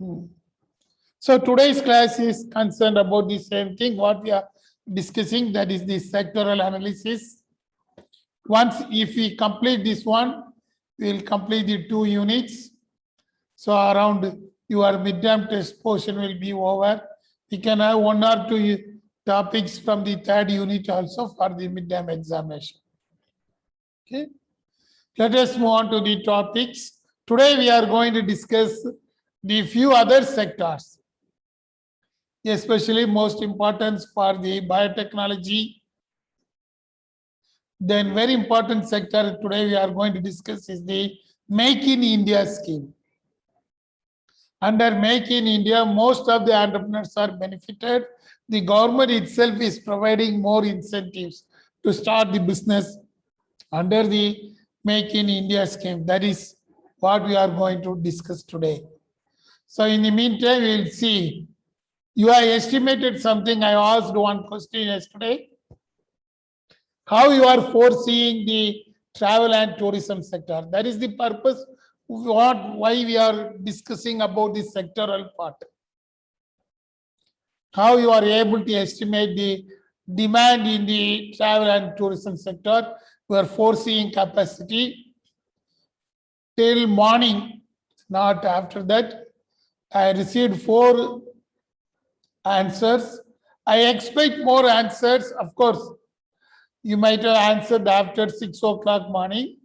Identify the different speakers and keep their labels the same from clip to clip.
Speaker 1: Hmm. So today's class is concerned about the same thing, what we are discussing, that is the sectoral analysis. Once if we complete this one, we will complete the 2 units. So around your midterm test portion will be over. We can have 1 or 2 topics from the 3rd unit also for the midterm examination. Okay. Let us move on to the topics. Today we are going to discuss the few other sectors, especially most important for the biotechnology. Then very important sector today we are going to discuss is the Make in India scheme. Under Make in India, most of the entrepreneurs are benefited. The government itself is providing more incentives to start the business under the Make in India scheme. That is what we are going to discuss today. So in the meantime, we will see. You have estimated something. I asked one question yesterday. How you are foreseeing the travel and tourism sector? That is the purpose. Why we are discussing about the sectoral part. How you are able to estimate the demand in the travel and tourism sector. We are foreseeing capacity till morning, not after that. I received 4 answers. I expect more answers. Of course, you might have answered after 6 o'clock morning.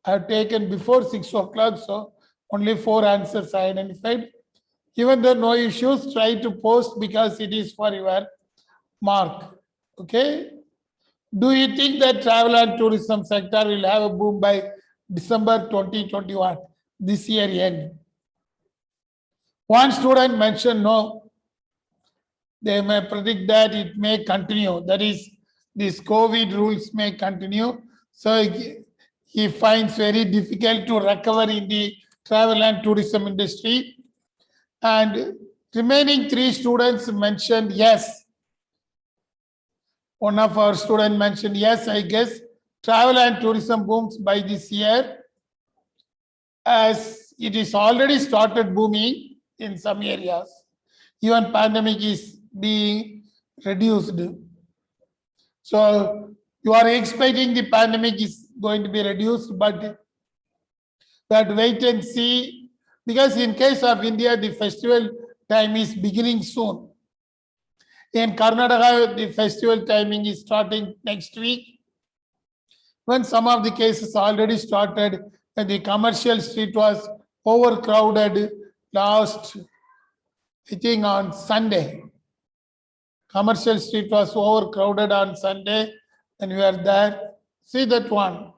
Speaker 1: I have taken before 6 o'clock, so only 4 answers I identified. Even though no issues, try to post because it is for your mark. Okay. Do you think that travel and tourism sector will have a boom by December 2021, this year end? One student mentioned no. They may predict that it may continue. That is, these COVID rules may continue. So he finds very difficult to recover in the travel and tourism industry. And remaining 3 students mentioned yes. One of our students mentioned yes, I guess travel and tourism booms by this year, as it is already started booming in some areas. Even pandemic is being reduced. So you are expecting the pandemic is going to be reduced, but we have to wait and see, because in case of India, the festival time is beginning soon. In Karnataka, the festival timing is starting next week. When some of the cases already started, and the commercial street was overcrowded last, I think on Sunday. Commercial street was overcrowded on Sunday, and we were there. See that one.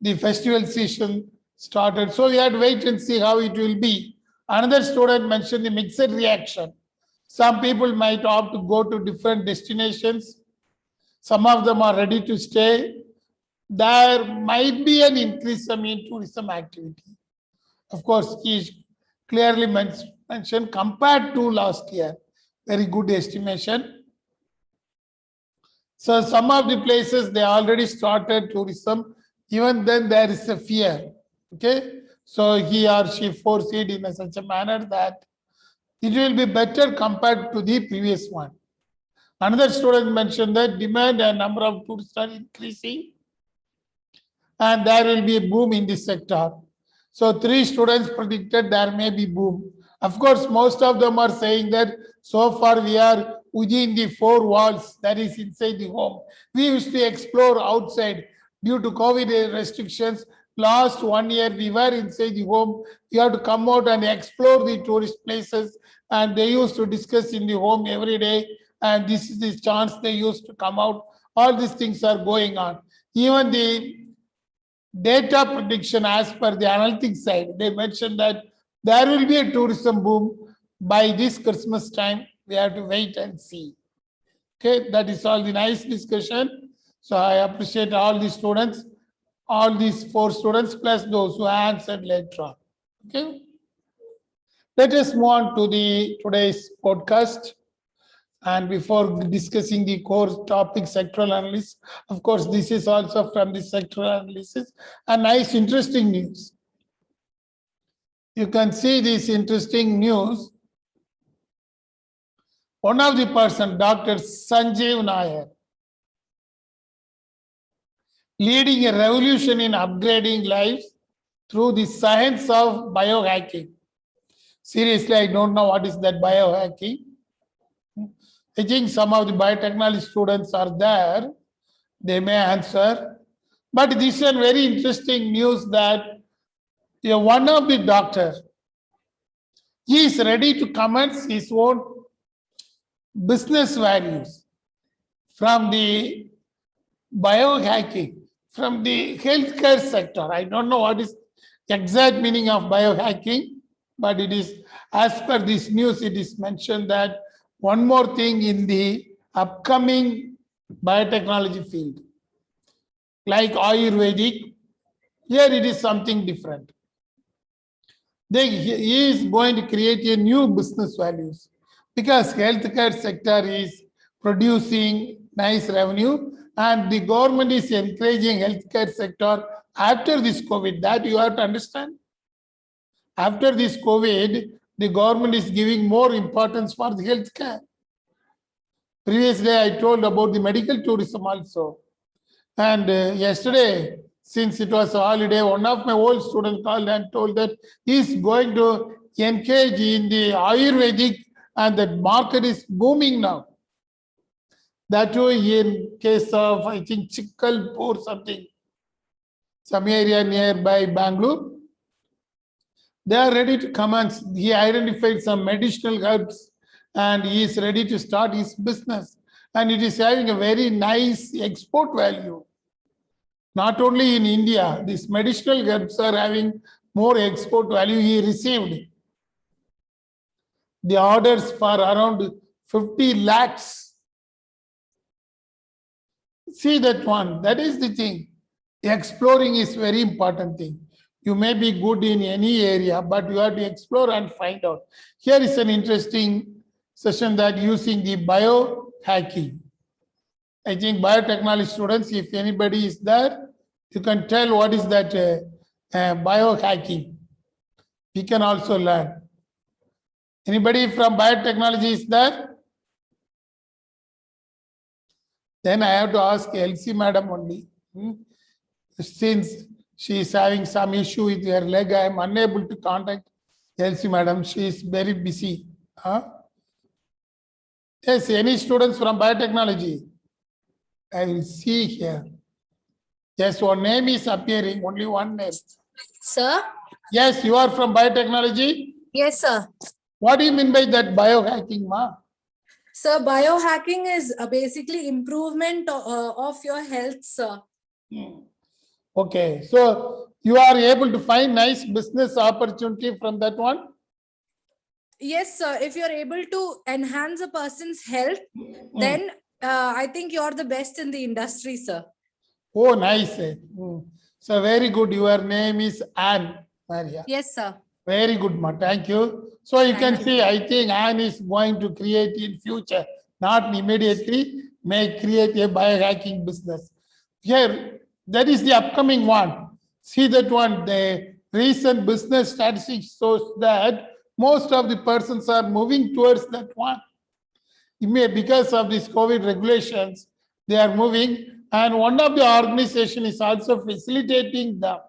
Speaker 1: The festival season started. So we had to wait and see how it will be. Another student mentioned the mixed reaction. Some people might opt to go to different destinations. Some of them are ready to stay. There might be an increase in tourism activity. Of course, he clearly mentioned compared to last year. Very good estimation. So some of the places they already started tourism. Even then there is a fear. Okay. So he or she foreseed in such a manner that it will be better compared to the previous one. Another student mentioned that demand and number of tourists are increasing, and there will be a boom in this sector. So 3 students predicted there may be boom. Of course, most of them are saying that so far we are within the 4 walls, that is inside the home. We used to explore outside due to COVID restrictions. Last 1 year we were inside the home. We have to come out and explore the tourist places, and they used to discuss in the home every day, and this is the chance they used to come out. All these things are going on. Even the data prediction as per the analytics side, they mentioned that there will be a tourism boom by this Christmas time. We have to wait and see. Okay, that is all the nice discussion. So I appreciate all the students, all these 4 students plus those who answered later on. Okay. Let us move on to the today's podcast. And before discussing the core topic, sectoral analysis, of course, this is also from the sectoral analysis, a nice, interesting news. you can see this interesting news. One of the person, Dr. Sanjeev Nair, leading a revolution in upgrading lives through the science of biohacking. Seriously, I don't know what is that biohacking. I think some of the biotechnology students are there. They may answer. But this is a very interesting news that one of the doctor, he is ready to commence his own business values from the biohacking, from the healthcare sector. I don't know what is the exact meaning of biohacking, but it is, as per this news, it is mentioned that one more thing in the upcoming biotechnology field, like Ayurvedic, here it is something different. He is going to create a new business values because healthcare sector is producing nice revenue and the government is encouraging healthcare sector after this COVID. That you have to understand. After this COVID, the government is giving more importance for the healthcare. Previously, I told about the medical tourism also. And yesterday, since it was a holiday, one of my old students called and told that he is going to engage in the Ayurvedic and that market is booming now. That too in case of, I think, Chikkalpur something, some area nearby Bangalore. They are ready to commence. He identified some medicinal herbs and he is ready to start his business. And it is having a very nice export value. Not only in India, these medicinal herbs are having more export value. He received the orders for around 50 lakhs. See that one. That is the thing. Exploring is very important thing. You may be good in any area, but you have to explore and find out. Here is an interesting session that using the biohacking. I think biotechnology students, if anybody is there, you can tell what is that biohacking. We can also learn. Anybody from biotechnology is there? Then I have to ask Elsie madam only. Since she is having some issue with her leg, I am unable to contact Elsie madam. She is very busy. Yes, any students from biotechnology? I will see here. Yes, one name is appearing, only one name.
Speaker 2: Sir?
Speaker 1: Yes, you are from biotechnology?
Speaker 2: Yes, sir.
Speaker 1: What do you mean by that biohacking, ma?
Speaker 2: Sir, biohacking is basically improvement of your health, sir.
Speaker 1: Okay, so you are able to find nice business opportunity from that one?
Speaker 2: Yes, sir. If you're able to enhance a person's health, then I think you're the best in the industry, sir.
Speaker 1: Oh, nice. So very good. Your name is Anne Maria.
Speaker 2: Yes, sir.
Speaker 1: Very good, ma. Thank you. So you can see, I think Anne is going to create in future, not immediately, may create a biohacking business. Here, that is the upcoming one. See that one, the recent business statistics shows that most of the persons are moving towards that one. Because of these COVID regulations, they are moving. And one of the organization is also facilitating them.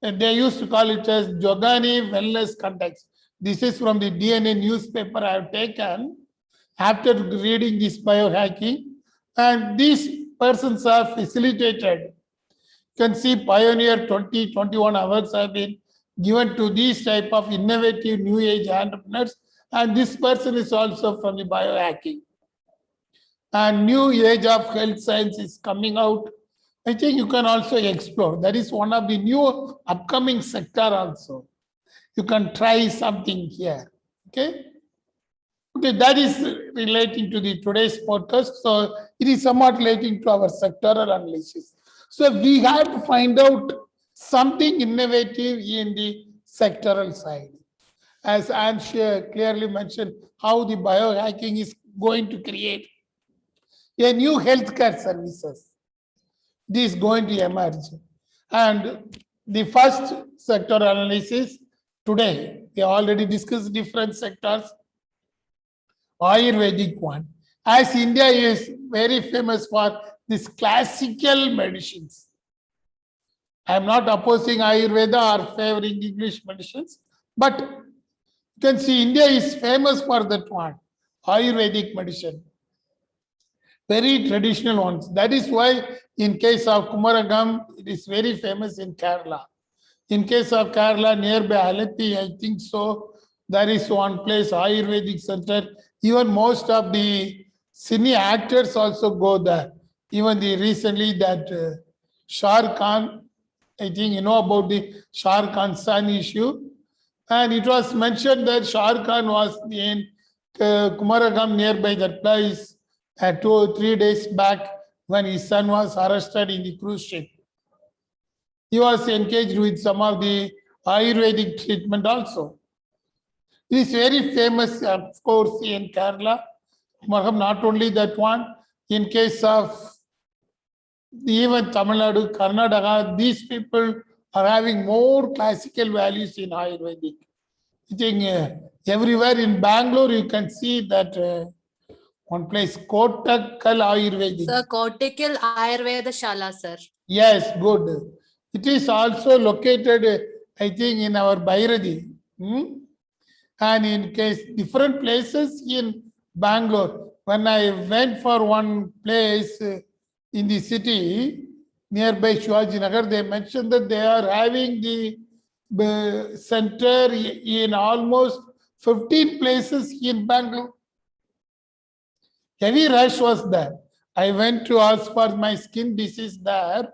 Speaker 1: And they used to call it as Jogani Wellness Context. This is from the DNA newspaper I have taken after reading this biohacking. And these persons are facilitated. You can see Pioneer 20-21 hours have been given to these type of innovative new age entrepreneurs. And this person is also from the biohacking. And new age of health science is coming out. I think you can also explore. That is one of the new upcoming sector also. You can try something here. Okay. Okay, that is relating to the today's podcast. So it is somewhat relating to our sectoral analysis. So we have to find out something innovative in the sectoral side. As Anne clearly mentioned, how the biohacking is going to create a new healthcare services. This is going to emerge. And the first sector analysis, today. We already discussed different sectors. Ayurvedic one. As India is very famous for this classical medicines. I am not opposing Ayurveda or favoring English medicines, but you can see India is famous for that one, Ayurvedic medicine. Very traditional ones. That is why in case of Kumaragam, it is very famous in Kerala. In case of Kerala, nearby Alleppey, I think so, there is one place, Ayurvedic center. Even most of the cine actors also go there. Even the recently that Shah Rukh Khan, I think you know about the Shah Rukh Khan son issue. And it was mentioned that Shah Rukh Khan was in Kumaragam nearby that place 2 or 3 days back when his son was arrested in the cruise ship. He was engaged with some of the Ayurvedic treatment also. It is very famous, of course, in Kerala. Not only that one, in case of even Tamil Nadu, Karnataka, these people are having more classical values in Ayurvedic. I think everywhere in Bangalore, you can see that one place, Kottakkal Ayurvedic.
Speaker 3: Sir, Kottakkal Ayurveda Shala, sir.
Speaker 1: Yes, good. It is also located, I think, in our Bhairadi. And in case different places in Bangalore, when I went for one place in the city nearby Shivaji Nagar, they mentioned that they are having the center in almost 15 places in Bangalore. Heavy rush was there. I went to ask for my skin disease there,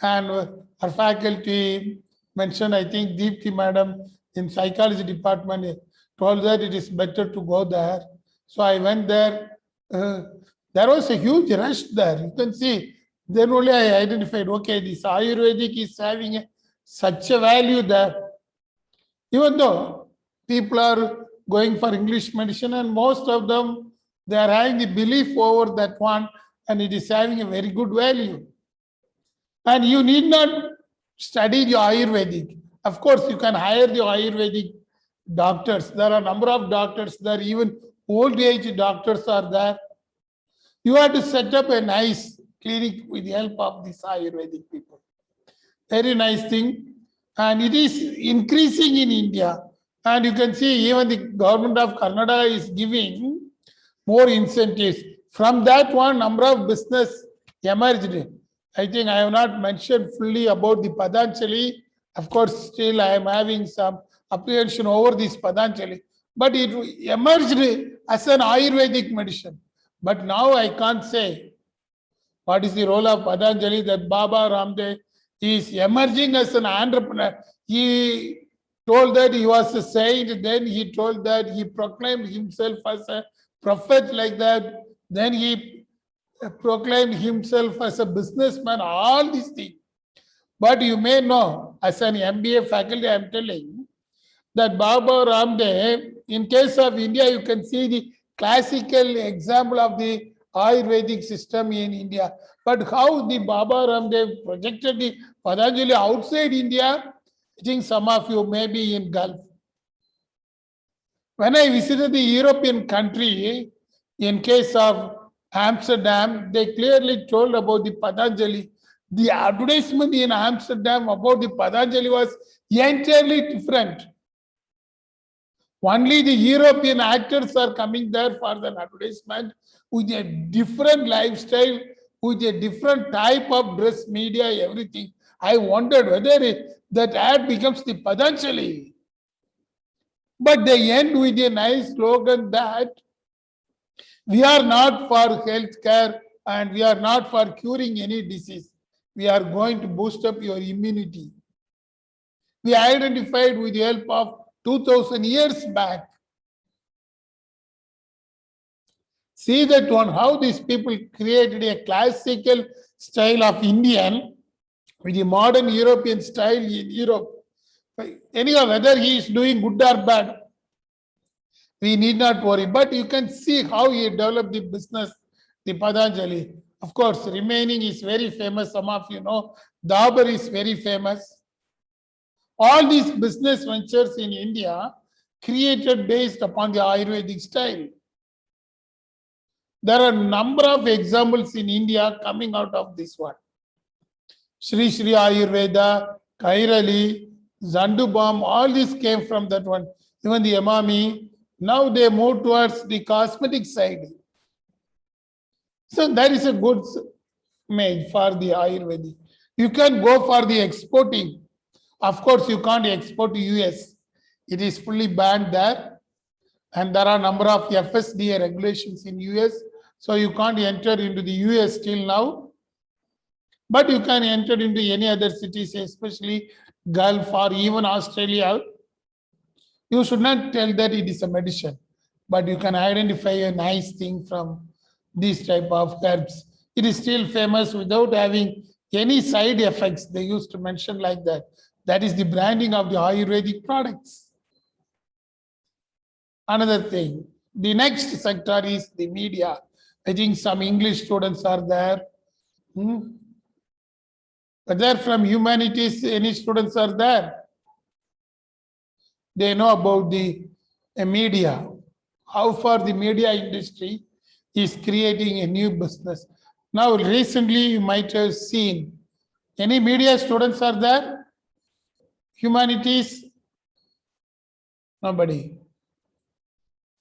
Speaker 1: and our faculty mentioned, I think Deepthi madam in psychology department told that it is better to go there. So I went there. There was a huge rush there. You can see. Then only I identified, okay, this Ayurvedic is having such a value there. Even though people are going for English medicine and most of them, they are having the belief over that one and it is having a very good value. And you need not study the Ayurvedic. Of course, you can hire the Ayurvedic doctors. There are a number of doctors there, even old age doctors are there. You have to set up a nice clinic with the help of these Ayurvedic people. Very nice thing. And it is increasing in India. And you can see even the government of Karnataka is giving more incentives. From that one, number of business emerged. I think I have not mentioned fully about the Patanjali. Of course, still I am having some apprehension over this Patanjali. But it emerged as an Ayurvedic medicine. But now I can't say what is the role of Patanjali, that Baba Ramdev is emerging as an entrepreneur. He told that he was a saint, then he told that he proclaimed himself as a prophet like that, then he proclaimed himself as a businessman, all these things. But you may know, as an MBA faculty, I am telling that Baba Ramdev, in case of India, you can see the classical example of the Ayurvedic system in India. But how the Baba Ramdev projected the Patanjali outside India, I think some of you may be in Gulf. When I visited the European country, in case of Amsterdam, they clearly told about the Patanjali. The advertisement in Amsterdam about the Patanjali was entirely different. Only the European actors are coming there for the advertisement with a different lifestyle, with a different type of dress, media, everything. I wondered whether that ad becomes the Patanjali. But they end with a nice slogan that we are not for healthcare and we are not for curing any disease. We are going to boost up your immunity. We identified with the help of 2000 years back. See that one, how these people created a classical style of Indian with the modern European style in Europe. Anyhow, whether he is doing good or bad, we need not worry. But you can see how he developed the business, the Patanjali. Of course, remaining is very famous. Some of you know, Dabur is very famous. All these business ventures in India created based upon the Ayurvedic style. There are a number of examples in India coming out of this one. Sri Sri Ayurveda, Kairali, Zandubam, all this came from that one. Even the Emami, now they move towards the cosmetic side. So that is a good image for the Ayurvedic. You can go for the exporting. Of course, you can't export to US. It is fully banned there. And there are a number of FSDA regulations in US. So you can't enter into the US till now. But you can enter into any other cities, especially Gulf or even Australia. You should not tell that it is a medicine, but you can identify a nice thing from these type of herbs. It is still famous without having any side effects. They used to mention like that. That is the branding of the Ayurvedic products. Another thing, the next sector is the media. I think some English students are there. Whether from humanities, any students are there. They know about the media, how far the media industry is creating a new business. Now, recently you might have seen, any media students are there? Humanities? Nobody.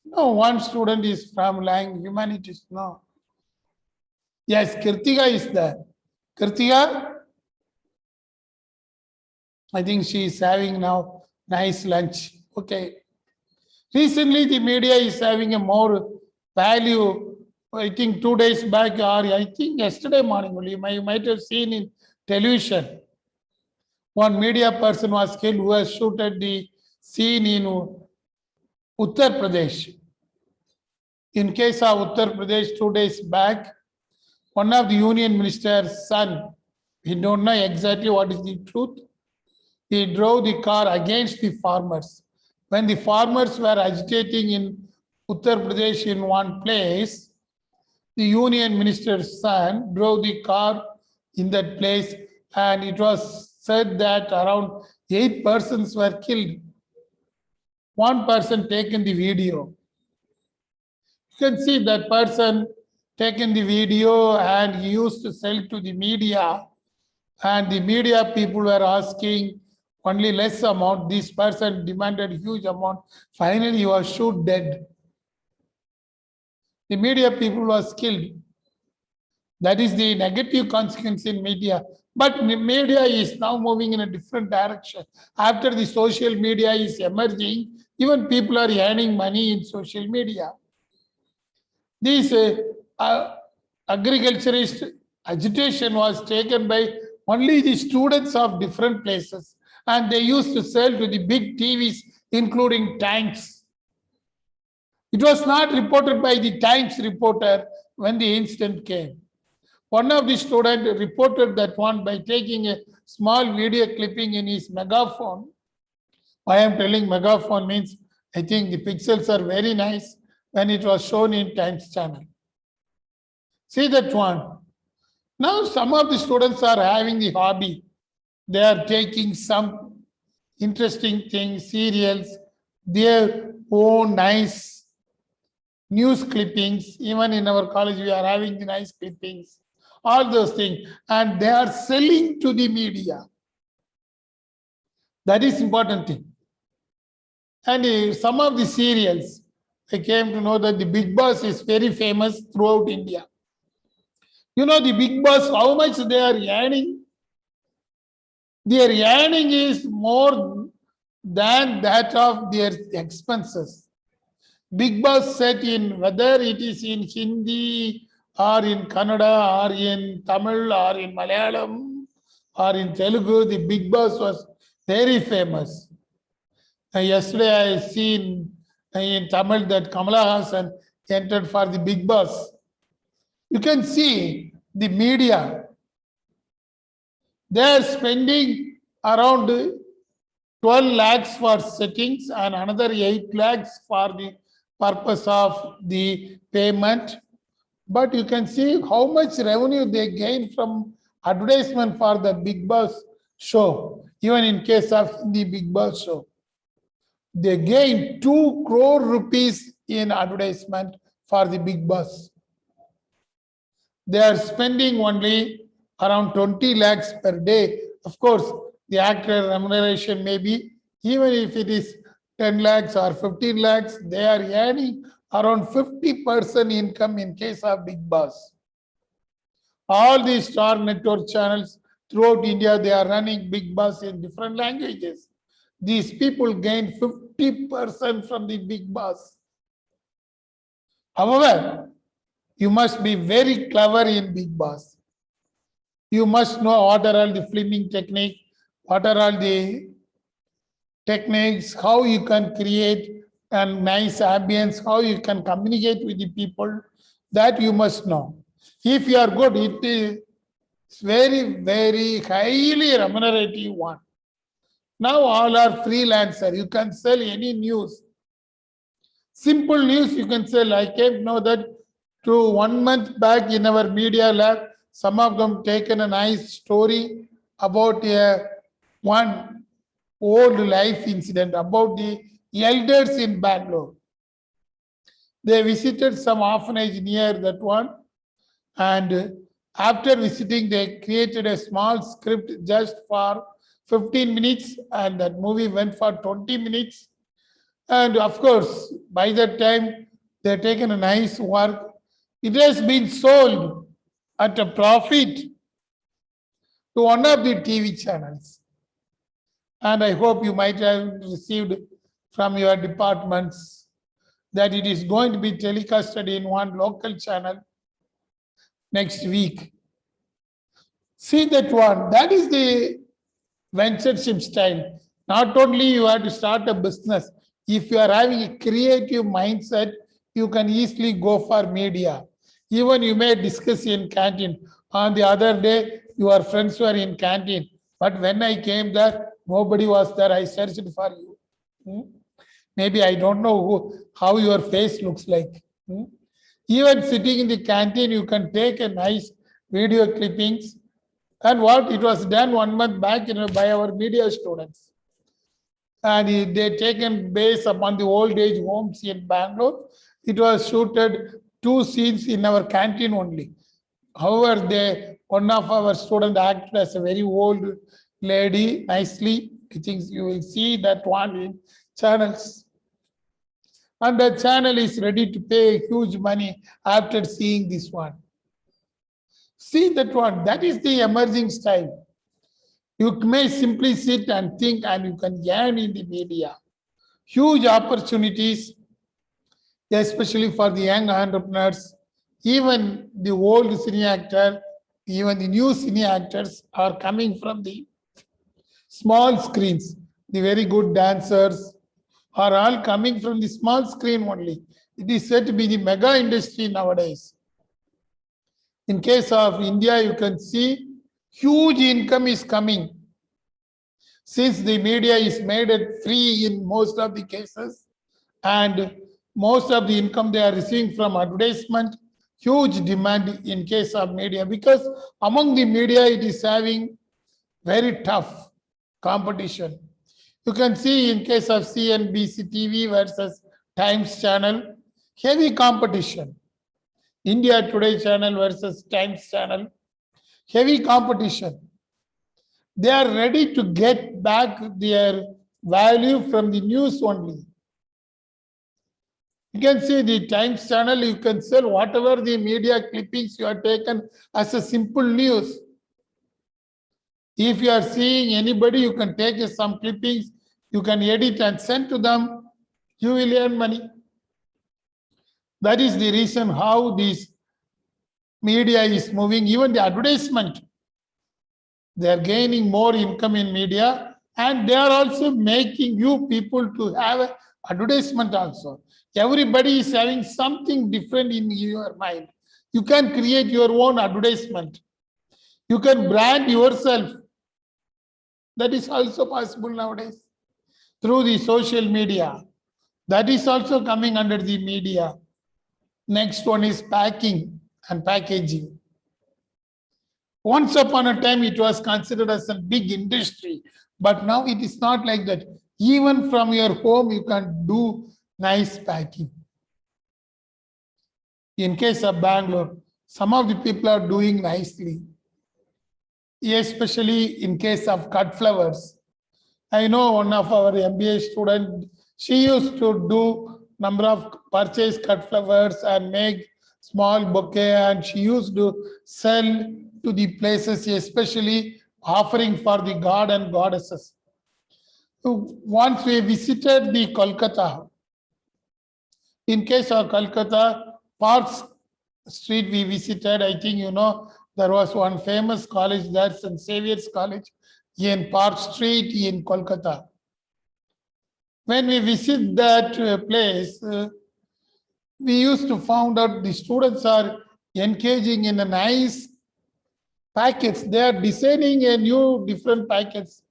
Speaker 1: No, one student is from humanities, no. Yes, Kirtika is there. Kirtika? I think she is having now nice lunch. Okay. Recently, the media is having a more value. I think 2 days back, or I think yesterday morning only, you might have seen in television. One media person was killed who has shooted the scene in Uttar Pradesh. In case of Uttar Pradesh, 2 days back, one of the union minister's son, we don't know exactly what is the truth. He drove the car against the farmers. When the farmers were agitating in Uttar Pradesh in one place, the union minister's son drove the car in that place, and it was said that around 8 persons were killed. One person taken the video. You can see that person taken the video and he used to sell to the media, and the media people were asking only less amount. This person demanded huge amount. Finally, he was shot dead. The media people was killed. That is the negative consequence in media. But media is now moving in a different direction. After the social media is emerging, even people are earning money in social media. This agriculturist agitation was taken by only the students of different places, and they used to sell to the big TVs, including Times. It was not reported by the Times reporter when the incident came. One of the students reported that one by taking a small video clipping in his megaphone. Why I am telling megaphone means I think the pixels are very nice when it was shown in Times channel. See that one. Now some of the students are having the hobby. They are taking some interesting things, serials, their own nice news clippings. Even in our college, we are having the nice clippings, all those things, and they are selling to the media. That is important thing. And some of the serials, I came to know that the Bigg Boss is very famous throughout India. You know the Bigg Boss, how much they are earning? Their earning is more than that of their expenses. Bigg Boss set in, whether it is in Hindi or in Kannada or in Tamil or in Malayalam or in Telugu, the Bigg Boss was very famous. Yesterday I seen in Tamil that Kamala Hassan entered for the Bigg Boss. You can see the media. They are spending around 12 lakhs for settings and another 8 lakhs for the purpose of the payment. But you can see how much revenue they gain from advertisement for the Bigg Boss show. Even in case of Hindi Big Boss show, they gain 2 crore rupees in advertisement for the Big Boss. They are spending only around 20 lakhs per day. Of course, the actor remuneration may be, even if it is 10 lakhs or 15 lakhs, they are earning around 50% income in case of Big Boss. All the Star Network channels throughout India, they are running Big Boss in different languages. These people gain 50% from the Big Boss. However, you must be very clever in Big Boss. You must know what are all the filming technique, what are all the techniques, how you can create a nice ambience, how you can communicate with the people, that you must know. If you are good, it is very, very highly remunerative one. Now all are freelancer. You can sell any news. Simple news you can sell. I came to know that to 1 month back in our media lab, some of them taken a nice story about one old life incident about the elders in Bangalore. They visited some orphanage near that one, and after visiting, they created a small script just for 15 minutes, and that movie went for 20 minutes. And of course, by that time, they've taken a nice work. It has been sold at a profit to one of the TV channels. And I hope you might have received from your departments that it is going to be telecasted in one local channel next week. See that one. That is the ventureship style. Not only you have to start a business. If you are having a creative mindset, you can easily go for media. Even you may discuss in canteen. On the other day, your friends were in canteen. But when I came there, nobody was there. I searched for you. Maybe I don't know how your face looks like. Even sitting in the canteen, you can take a nice video clippings. And what it was done 1 month back by our media students. And they taken based upon the old age homes in Bangalore. It was shooted 2 scenes in our canteen only. However, one of our students acted as a very old lady nicely. I think you will see that one in channels. And the channel is ready to pay huge money after seeing this one. See that one. That is the emerging style. You may simply sit and think, and you can earn in the media. Huge opportunities, especially for the young entrepreneurs. Even the old cine actor, even the new cine actors are coming from the small screens. The very good dancers are all coming from the small screen only. It is said to be the mega industry nowadays. In case of India, you can see huge income is coming. Since the media is made it free in most of the cases, and most of the income they are receiving from advertisement, huge demand in case of media, because among the media it is having very tough competition. You can see in case of CNBC TV versus Times channel, heavy competition. India Today channel versus Times channel, heavy competition. They are ready to get back their value from the news only. You can see the Times channel, you can sell whatever the media clippings you are taken as a simple news. If you are seeing anybody, you can take some clippings, you can edit and send to them, you will earn money. That is the reason how this media is moving, even the advertisement. They are gaining more income in media, and they are also making you people to have an advertisement also. Everybody is having something different in your mind. You can create your own advertisement. You can brand yourself. That is also possible nowadays through the social media. That is also coming under the media. Next one is packing and packaging. Once upon a time, it was considered as a big industry. But now it is not like that. Even from your home, you can do nice packing. In case of Bangalore, some of the people are doing nicely, especially in case of cut flowers. I know one of our MBA student, she used to do number of purchase cut flowers and make small bouquet, and she used to sell to the places, especially offering for the god and goddesses. So once we visited the Kolkata, in case of Kolkata, Parks Street we visited, I think you know, there was one famous college there, St. Xavier's College in Park Street in Kolkata. When we visit that place, we used to find out the students are engaging in a nice packets. They are designing a new different packets.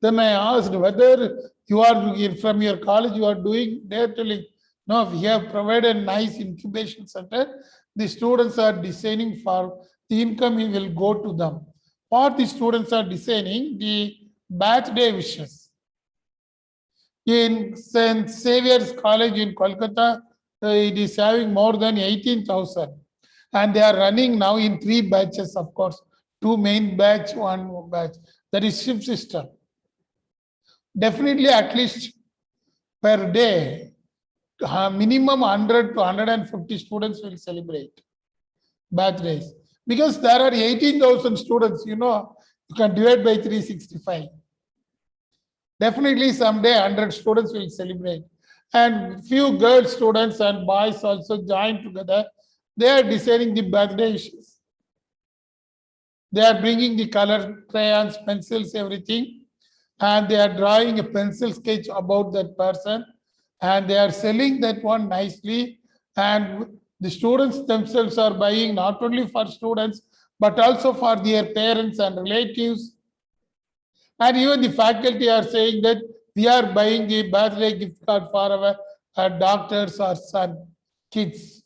Speaker 1: Then I asked whether you are from your college, you are doing, they are telling, no, we have provided nice incubation center. The students are designing for the income will go to them. What the students are designing, the birthday wishes. In St. Xavier's College in Kolkata, it is having more than 18,000. And they are running now in 3 batches, of course. 2 main batch, 1 batch. That is shift system. Definitely at least per day, minimum 100 to 150 students will celebrate birthdays. Because there are 18,000 students, you know, you can divide by 365. Definitely someday 100 students will celebrate. And few girl students and boys also join together. They are designing the birthday wishes. They are bringing the color, crayons, pencils, everything. And they are drawing a pencil sketch about that person. And they are selling that one nicely. And the students themselves are buying not only for students, but also for their parents and relatives. And even the faculty are saying that we are buying the birthday gift card for our doctors or son, kids.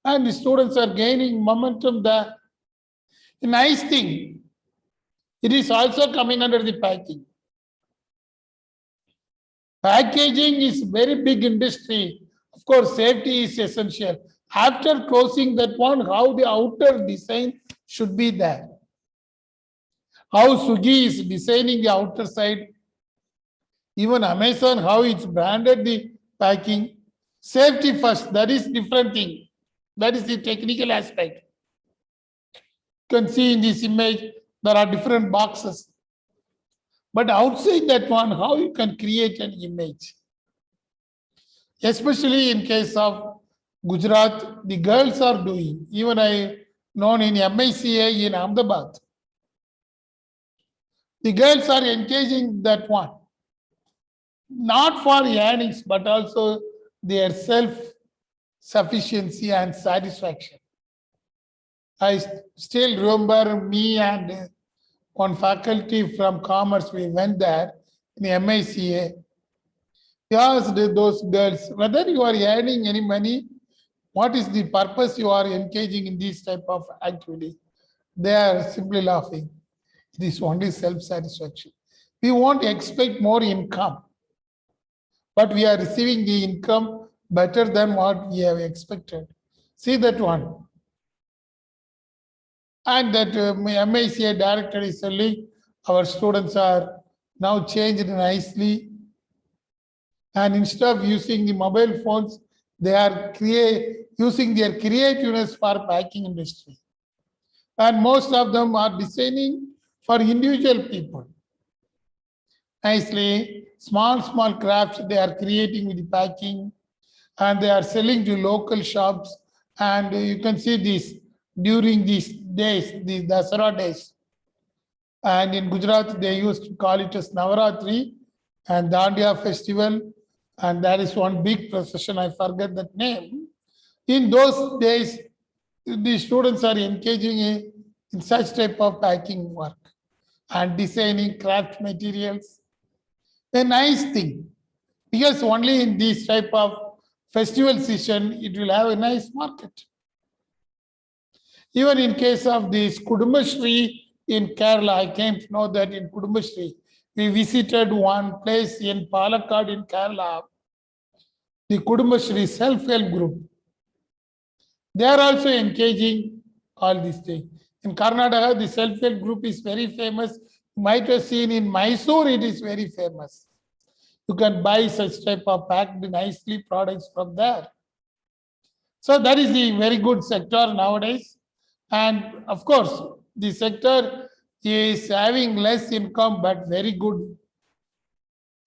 Speaker 1: And the students are gaining momentum there. A nice thing. It is also coming under the packing. Packaging is very big industry. Of course, safety is essential. After closing that one, how the outer design should be there. How Swiggy is designing the outer side. Even Amazon, how it's branded the packing. Safety first, that is different thing. That is the technical aspect. You can see in this image, there are different boxes. But outside that one, how you can create an image. Especially in case of Gujarat, the girls are doing. Even I known in MICA in Ahmedabad. The girls are engaging that one. Not for earnings, but also their self-sufficiency and satisfaction. I still remember me and one faculty from commerce, we went there in MICA. We asked those girls, whether you are earning any money, what is the purpose you are engaging in this type of activity? They are simply laughing. It is only self-satisfaction. We won't expect more income, but we are receiving the income better than what we have expected. See that one. And that MICA director is saying our students are now changed nicely. And instead of using the mobile phones, they are using their creativeness for packing industry. And most of them are designing for individual people. Nicely, small crafts they are creating with the packing, and they are selling to local shops. And you can see this during these days, the Dasara days. And in Gujarat, they used to call it as Navaratri and Dandiya festival. And that is one big procession, I forget that name. In those days, the students are engaging in such type of packing work and designing craft materials. A nice thing, because only in this type of festival season, it will have a nice market. Even in case of this Kudumbashree in Kerala, I came to know that in Kudumbashree, We visited one place in Palakkad in Kerala, the Kudumbashree self-help group. They are also engaging all these things. In Karnataka, the self-help group is very famous. You might have seen in Mysore, it is very famous. You can buy such type of packed nicely products from there. So that is the very good sector nowadays. And of course, the sector is having less income, but very good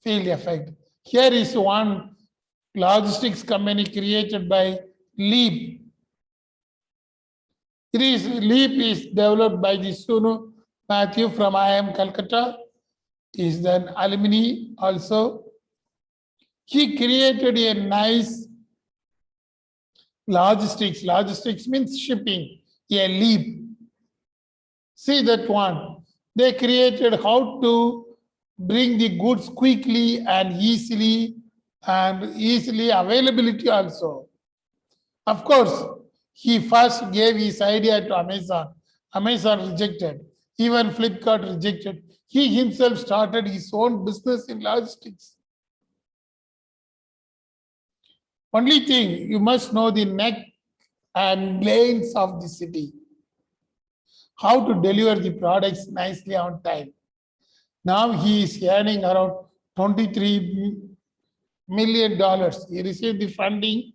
Speaker 1: field effect. Here is one logistics company created by Leap. Leap is developed by the Sunu Matthew from IIM Calcutta. He is an alumni also. He created a nice logistics. Logistics means shipping, a Leap. See that one. They created how to bring the goods quickly and easily availability also. Of course, he first gave his idea to Amazon. Amazon rejected. Even Flipkart rejected. He himself started his own business in logistics. Only thing, you must know the neck and lanes of the city. How to deliver the products nicely on time. Now he is earning around $23 million. He received the funding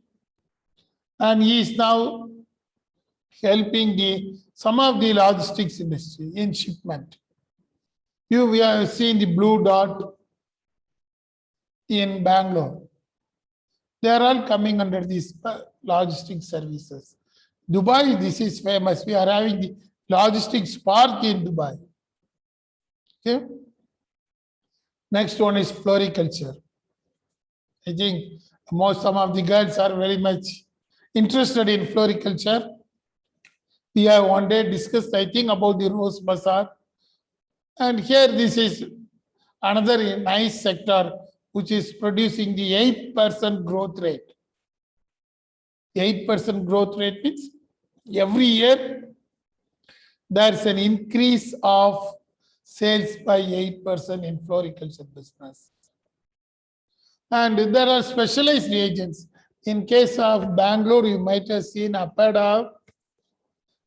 Speaker 1: and he is now helping some of the logistics industry in shipment. We have seen the blue dot in Bangalore. They are all coming under these logistics services. Dubai, this is famous. We are having the logistics park in Dubai. Okay. Next one is floriculture. I think some of the girls are very much interested in floriculture. We have one day discussed, I think, about the Rose Bazaar. And here this is another nice sector which is producing the 8% growth rate. 8% growth rate means every year there's an increase of sales by 8% in floriculture business. And there are specialized agents. In case of Bangalore, you might have seen Apada.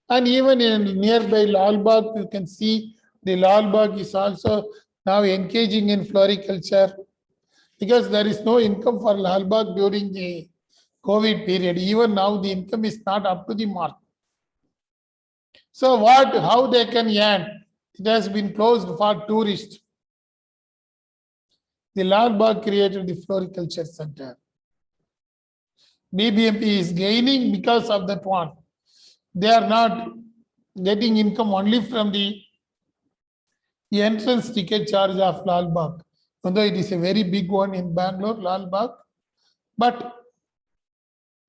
Speaker 1: And even in nearby Lalbagh, you can see the Lalbagh is also now engaging in floriculture because there is no income for Lalbagh during the COVID period. Even now, the income is not up to the mark. So how they can earn? It has been closed for tourists. The Lalbagh created the floriculture center. BBMP is gaining because of that one. They are not getting income only from the entrance ticket charge of Lalbagh, although it is a very big one in Bangalore, Lalbagh. But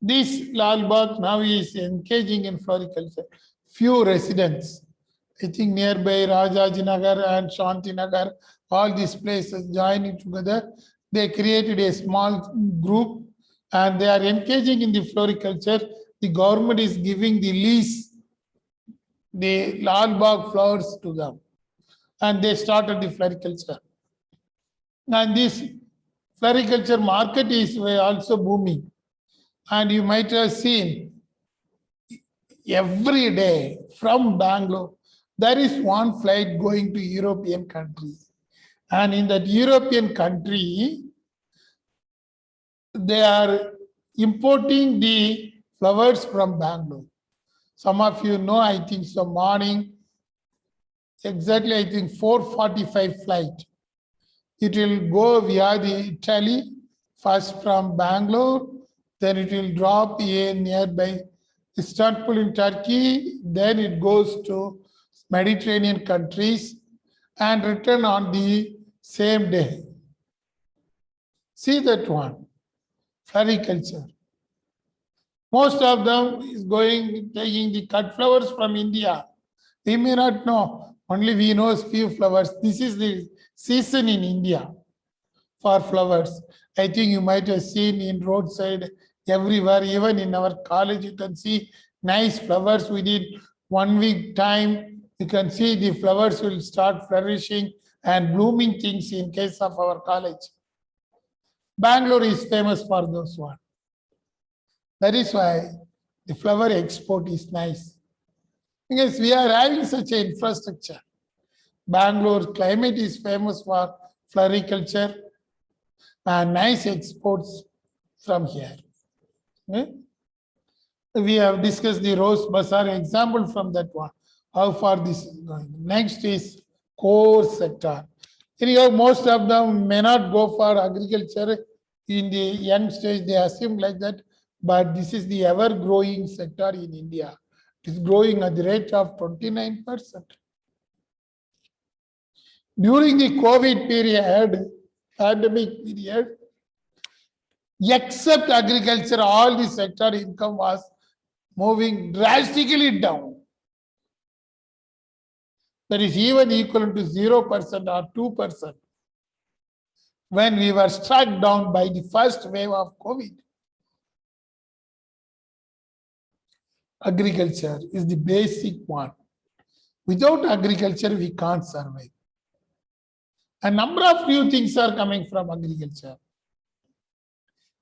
Speaker 1: this Lalbagh now is engaging in floriculture. Few residents, I think nearby Rajajinagar and Shantinagar, all these places joining together, they created a small group and they are engaging in the floriculture. The government is giving the lease, the Lalbagh flowers to them. And they started the floriculture. And this floriculture market is also booming. And you might have seen every day from Bangalore, there is one flight going to European countries. And in that European country, they are importing the flowers from Bangalore. Some of you know, I think so morning, exactly I think 4:45 flight. It will go via the Italy, first from Bangalore, then it will drop in nearby Istanbul in Turkey, then it goes to Mediterranean countries and return on the same day. See that one, floriculture. Most of them is taking the cut flowers from India. We may not know, only we know few flowers. This is the season in India for flowers. I think you might have seen in roadside everywhere, even in our college, you can see nice flowers. Within 1 week time, you can see the flowers will start flourishing and blooming things in case of our college. Bangalore is famous for those one. That is why the flower export is nice. Because we are having such an infrastructure. Bangalore climate is famous for floriculture and nice exports from here. Okay? We have discussed the Rose Bazaar example from that one. How far this is going. Next is core sector. Anyhow, most of them may not go for agriculture in the young stage. They assume like that, but this is the ever-growing sector in India. It is growing at the rate of 29%. During the COVID period, pandemic period, except agriculture, all the sector income was moving drastically down. That is even equivalent to 0% or 2% when we were struck down by the first wave of COVID. Agriculture is the basic one. Without agriculture, we can't survive. A number of new things are coming from agriculture.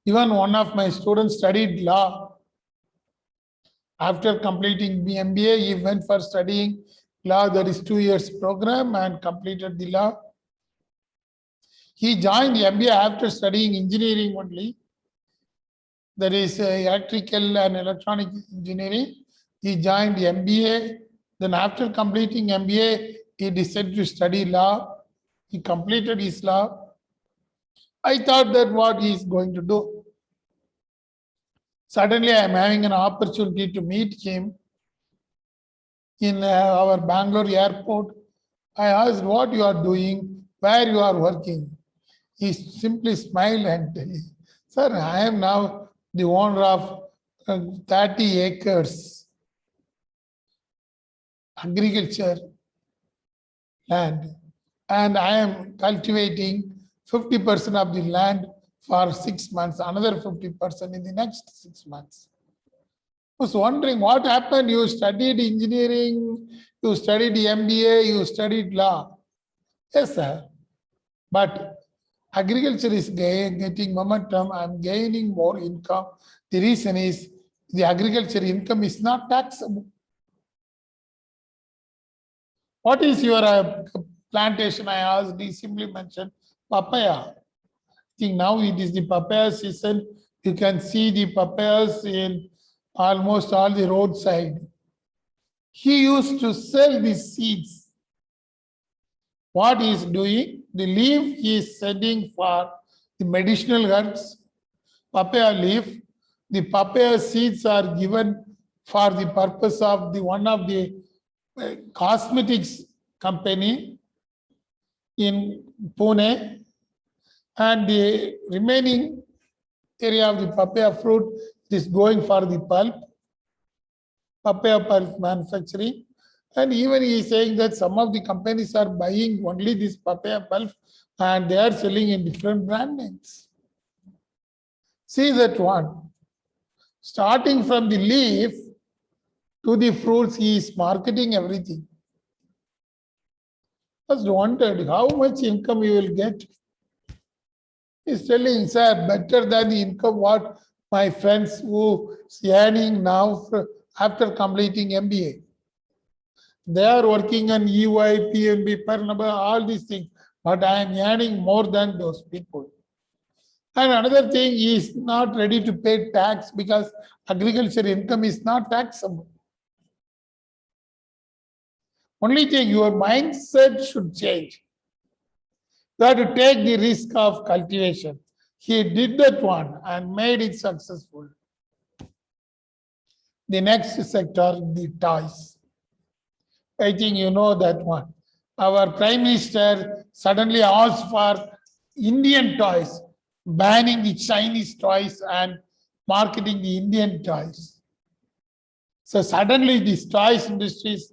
Speaker 1: Even one of my students studied law. After completing the MBA, he went for studying law. That is 2 years program and completed the law. He joined the MBA after studying engineering only. That is electrical and electronic engineering. He joined the MBA. Then after completing MBA, he decided to study law. He completed his law. I thought that what he is going to do. Suddenly, I am having an opportunity to meet him in our Bangalore airport. I asked what you are doing, where you are working. He simply smiled and said, "Sir, I am now the owner of 30 acres agriculture land, and I am cultivating 50% of the land for 6 months, another 50% in the next 6 months." I was wondering what happened. You studied engineering, you studied MBA, you studied law. Yes, sir. But agriculture is getting momentum. I'm gaining more income. The reason is the agriculture income is not taxable. What is your plantation? I asked. He simply mentioned papaya. I think now it is the papaya season. You can see the papayas in almost all the roadside. He used to sell the seeds. What he is doing, the leaf he is sending for the medicinal herbs, papaya leaf. The papaya seeds are given for the purpose of the one of the cosmetics company in Pune, and the remaining area of the papaya fruit is going for the pulp, papaya pulp manufacturing. And even he is saying that some of the companies are buying only this papaya pulp and they are selling in different brand names. See that one. Starting from the leaf to the fruits, he is marketing everything. Just wondered how much income you will get. He's telling, sir, better than the income what my friends who is earning now after completing MBA. They are working on EY, PNB, per number, all these things. But I am earning more than those people. And another thing, he is not ready to pay tax because agriculture income is not taxable. Only thing, your mindset should change. You have to take the risk of cultivation. He did that one and made it successful. The next sector, the toys. I think you know that one. Our Prime Minister suddenly asked for Indian toys, banning the Chinese toys and marketing the Indian toys. So suddenly these toys industries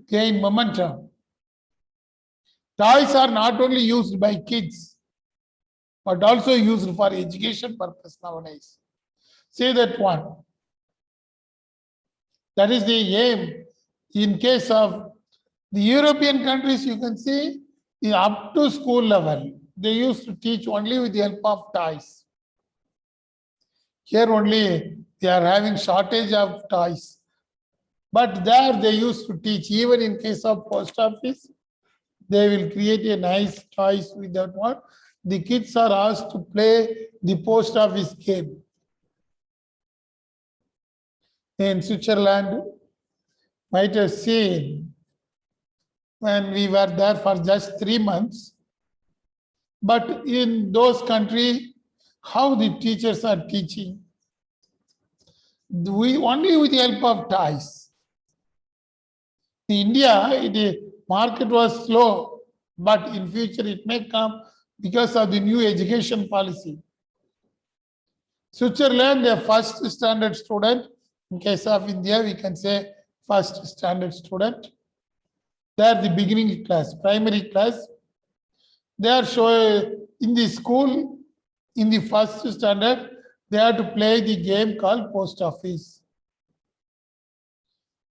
Speaker 1: gain momentum. Toys are not only used by kids, but also used for education purpose nowadays. See that one. That is the aim. In case of the European countries, you can see up to school level, they used to teach only with the help of toys. Here only they are having shortage of toys. But there they used to teach, even in case of post office, they will create a nice toys with that one. The kids are asked to play the post office game. In Switzerland, might have seen when we were there for just 3 months. But in those countries, how the teachers are teaching, we only with the help of toys. In India, the market was slow, but in future it may come because of the new education policy. Switzerland, the first standard student. In case of India, we can say first standard student. They are the beginning class, primary class. They are showing in the school, in the first standard, they have to play the game called post office.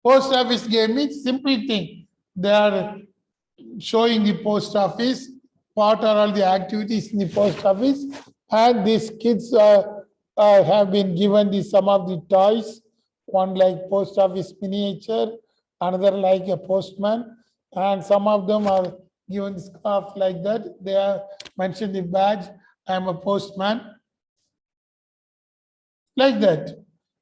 Speaker 1: Post office game means simple thing. They are showing the post office, what are all the activities in the post office, and these kids have been given some of the toys, one like post office miniature, another like a postman, and some of them are given scarf like that. They are mentioned the badge, I am a postman, like that.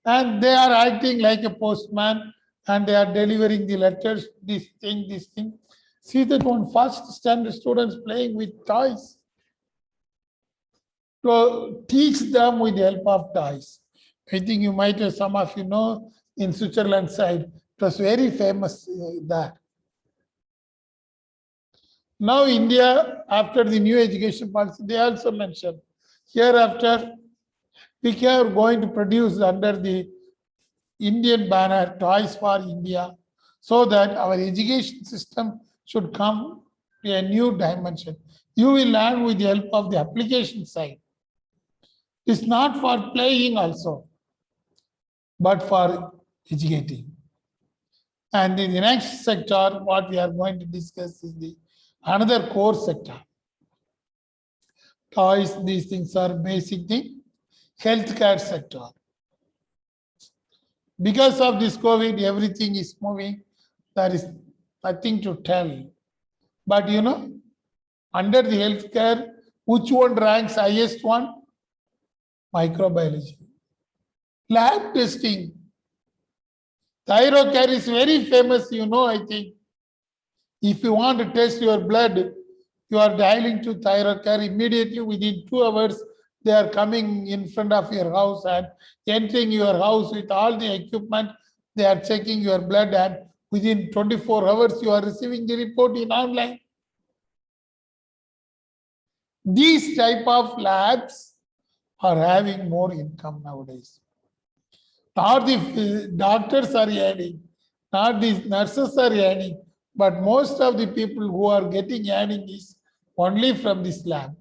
Speaker 1: And they are acting like a postman and they are delivering the letters, this thing, this thing. See that one first standard students playing with toys. To teach them with the help of toys. I think you might have, some of you know, in Switzerland side, it was very famous there. Now India, after the new education policy, they also mentioned, hereafter, we are going to produce under the Indian banner Toys for India, so that our education system should come to a new dimension. You will learn with the help of the application side. It's not for playing also, but for educating. And in the next sector, what we are going to discuss is the another core sector. Toys, these things are basic thing. Healthcare sector. Because of this COVID, everything is moving. There is nothing to tell. But you know, under the healthcare, which one ranks highest one? Microbiology. Lab testing. Thyrocare is very famous, you know, I think. If you want to test your blood, you are dialing to Thyrocare immediately within 2 hours. They are coming in front of your house and entering your house with all the equipment. They are checking your blood and within 24 hours, you are receiving the report in online. These type of labs are having more income nowadays. Not the doctors are earning, not the nurses are earning, but most of the people who are getting earning is only from this lab.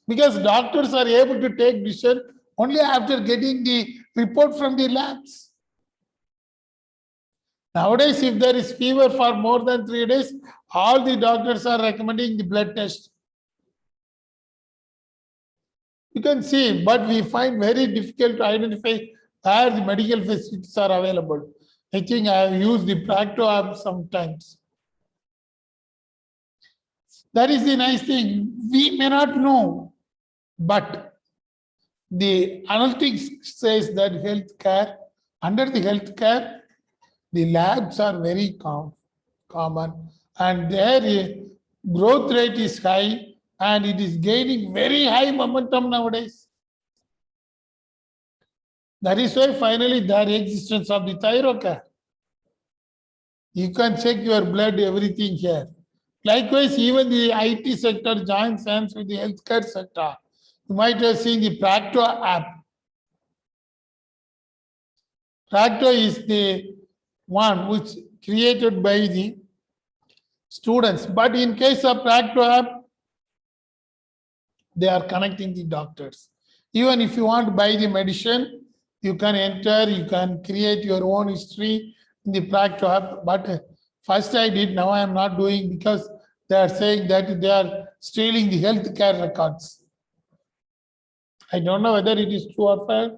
Speaker 1: Because doctors are able to take decision only after getting the report from the labs. Nowadays, if there is fever for more than 3 days, all the doctors are recommending the blood test. You can see, but we find very difficult to identify where the medical facilities are available. I think I have used the Practo app sometimes. That is the nice thing. We may not know, but the analytics says that healthcare, under the healthcare, the labs are very common and their growth rate is high and it is gaining very high momentum nowadays. That is why finally there existence of the Thyrocare. You can check your blood, everything here. Likewise, even the IT sector joins hands with the healthcare sector. You might have seen the Practo app. Practo is the one which created by the students. But in case of Practo app, they are connecting the doctors. Even if you want to buy the medicine, you can enter, you can create your own history in the Practo app. But first I did, now I am not doing because They are saying that they are stealing the healthcare records. I don't know whether it is true or false,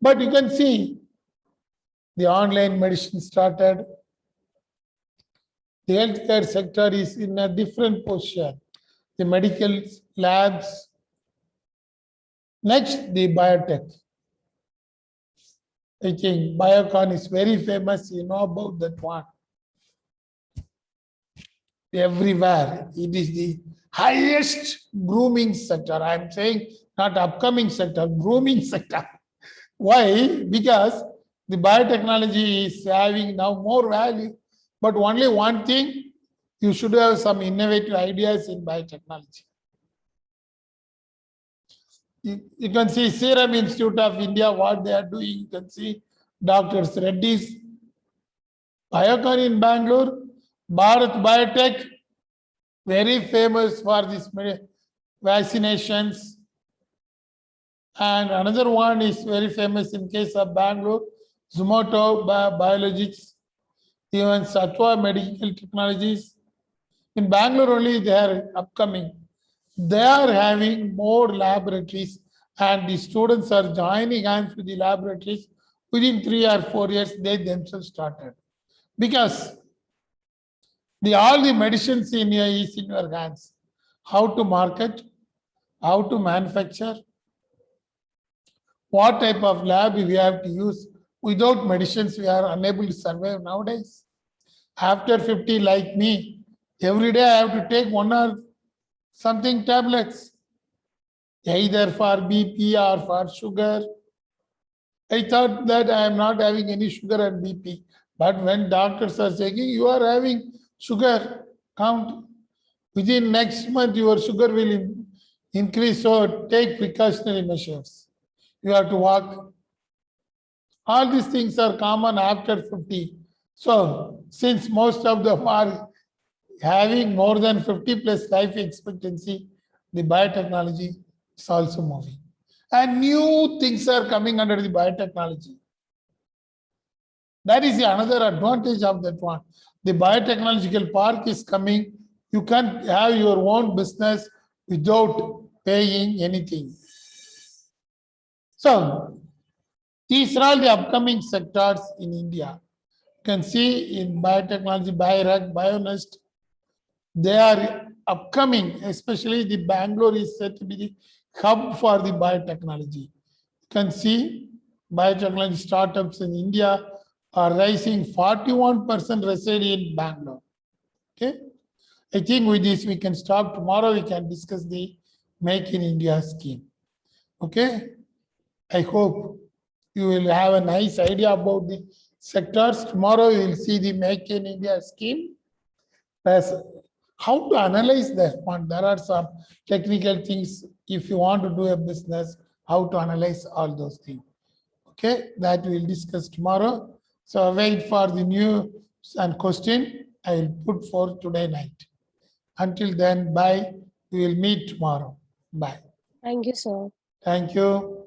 Speaker 1: but you can see the online medicine started. The healthcare sector is in a different position. The medical labs. Next, the biotech. I think Biocon is very famous. You know about that one. Everywhere. It is the highest grooming sector. I am saying not upcoming sector, grooming sector. Why? Because the biotechnology is having now more value. But only one thing, you should have some innovative ideas in biotechnology. You can see Serum Institute of India, what they are doing. You can see Dr. Reddy's, Biocon in Bangalore, Bharat Biotech, very famous for these vaccinations. And another one is very famous in case of Bangalore, Zomato Biologics, even Satwa Medical Technologies. In Bangalore only they are upcoming. They are having more laboratories and the students are joining hands with the laboratories. Within 3 or 4 years, they themselves started. Because all the medicines in here is in your hands. How to market, how to manufacture, what type of lab we have to use. Without medicines, we are unable to survive nowadays. After 50, like me, every day I have to take 1 or something tablets, either for BP or for sugar. I thought that I am not having any sugar and BP. But when doctors are saying you are having sugar count, within next month your sugar will increase, so take precautionary measures. You have to walk. All these things are common after 50. So since most of them are having more than 50 plus life expectancy, the biotechnology is also moving. And new things are coming under the biotechnology. That is another advantage of that one. The biotechnological park is coming. You can have your own business without paying anything. So these are all the upcoming sectors in India. You can see in biotechnology, BioRec, BioNest, they are upcoming, especially the Bangalore is said to be the hub for the biotechnology. You can see biotechnology startups in India are rising, 41% reside in Bangalore. Okay. I think with this we can stop. Tomorrow we can discuss the Make in India scheme. Okay. I hope you will have a nice idea about the sectors. Tomorrow you will see the Make in India scheme. As how to analyze that one. There are some technical things if you want to do a business, how to analyze all those things. Okay, that we'll discuss tomorrow. So wait for the news and question I will put for today night. Until then, bye. We will meet tomorrow. Bye.
Speaker 4: Thank you, sir.
Speaker 1: Thank you.